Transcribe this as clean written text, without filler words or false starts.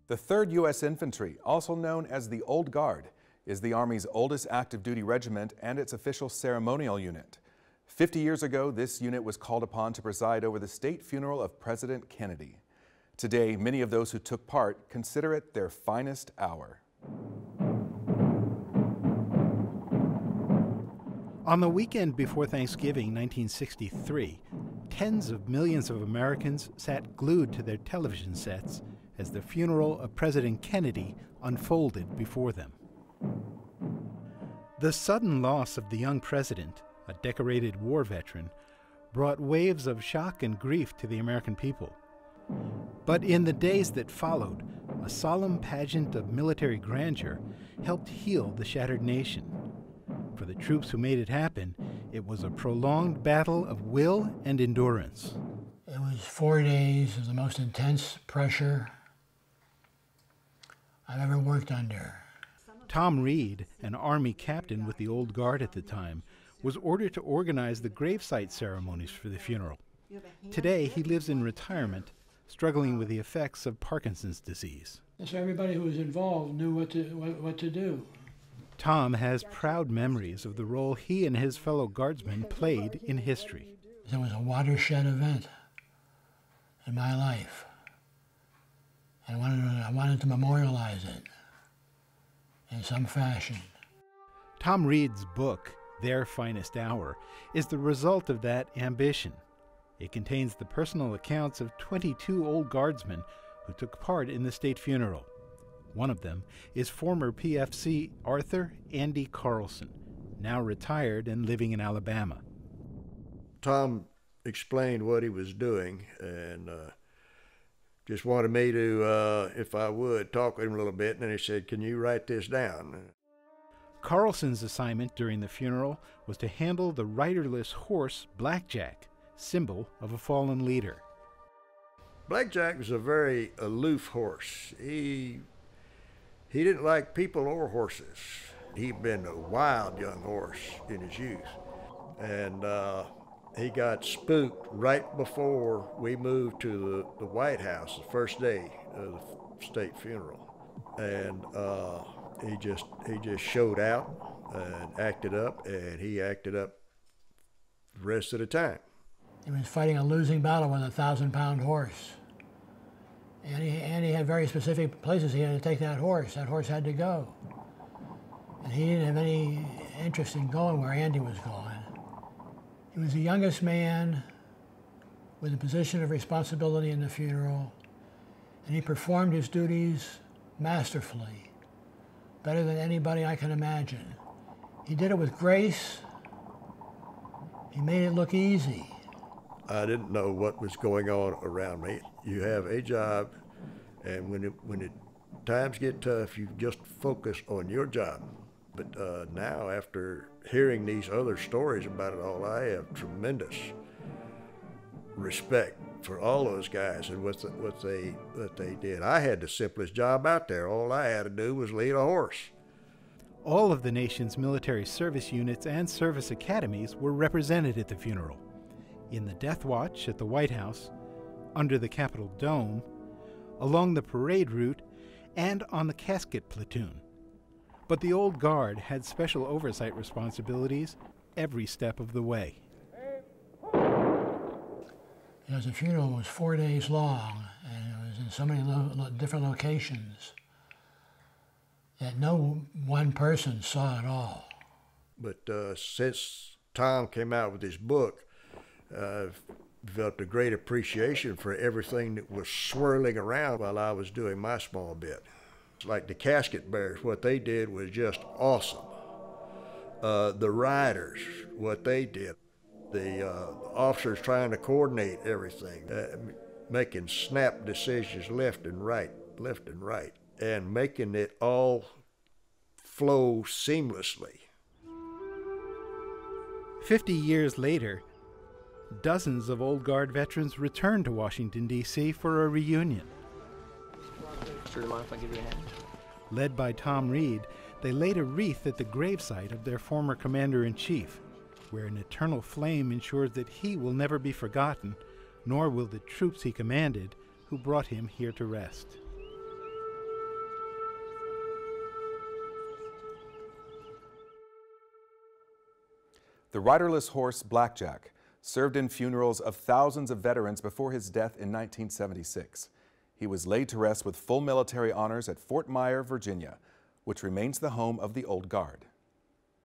The 3rd US Infantry, also known as the Old Guard, is the Army's oldest active duty regiment and its official ceremonial unit. 50 years ago, this unit was called upon to preside over the state funeral of President Kennedy. Today, many of those who took part consider it their finest hour. On the weekend before Thanksgiving 1963, tens of millions of Americans sat glued to their television sets as the funeral of President Kennedy unfolded before them. The sudden loss of the young president, a decorated war veteran, brought waves of shock and grief to the American people. But in the days that followed, a solemn pageant of military grandeur helped heal the shattered nation. For the troops who made it happen, it was a prolonged battle of will and endurance. It was 4 days of the most intense pressure I've ever worked under. Tom Reed, an Army captain with the Old Guard at the time, was ordered to organize the gravesite ceremonies for the funeral. Today, he lives in retirement, struggling with the effects of Parkinson's disease. So everybody who was involved knew what to do. Tom has proud memories of the role he and his fellow guardsmen played in history. It was a watershed event in my life. I wanted to memorialize it in some fashion. Tom Reed's book, Their Finest Hour, is the result of that ambition. It contains the personal accounts of 22 old guardsmen who took part in the state funeral. One of them is former PFC Arthur Andy Carlson, now retired and living in Alabama. Tom explained what he was doing and just wanted me to, if I would, talk with him a little bit, and then he said, "Can you write this down?" Carlson's assignment during the funeral was to handle the riderless horse Blackjack, symbol of a fallen leader. Blackjack was a very aloof horse. He didn't like people or horses. He'd been a wild young horse in his youth. And he got spooked right before we moved to the White House, the first day of the state funeral. And he just showed out and acted up, and he acted up the rest of the time. He was fighting a losing battle with a 1,000-pound horse. And he had very specific places he had to take that horse. That horse had to go. And he didn't have any interest in going where Andy was going. He was the youngest man with a position of responsibility in the funeral, and he performed his duties masterfully, better than anybody I can imagine. He did it with grace. He made it look easy. I didn't know what was going on around me. You have a job, and when times get tough, you just focus on your job. But now, after hearing these other stories about it all, I have tremendous respect for all those guys and what they did. I had the simplest job out there. All I had to do was lead a horse. All of the nation's military service units and service academies were represented at the funeral. In the Death Watch at the White House, under the Capitol Dome, along the parade route, and on the casket platoon. But the Old Guard had special oversight responsibilities every step of the way. The funeral was 4 days long, and it was in so many different locations that no one person saw it all. But since Tom came out with his book, I've developed a great appreciation for everything that was swirling around while I was doing my small bit. Like the casket bearers, what they did was just awesome. The riders, what they did. The officers trying to coordinate everything, making snap decisions left and right, and making it all flow seamlessly. 50 years later, dozens of Old Guard veterans returned to Washington, D.C. for a reunion. Sure, do you mind if I give you a hand? Led by Tom Reed, they laid a wreath at the gravesite of their former commander-in-chief, where an eternal flame ensures that he will never be forgotten, nor will the troops he commanded who brought him here to rest. The riderless horse Blackjack served in funerals of thousands of veterans before his death in 1976. He was laid to rest with full military honors at Fort Myer, Virginia, which remains the home of the Old Guard.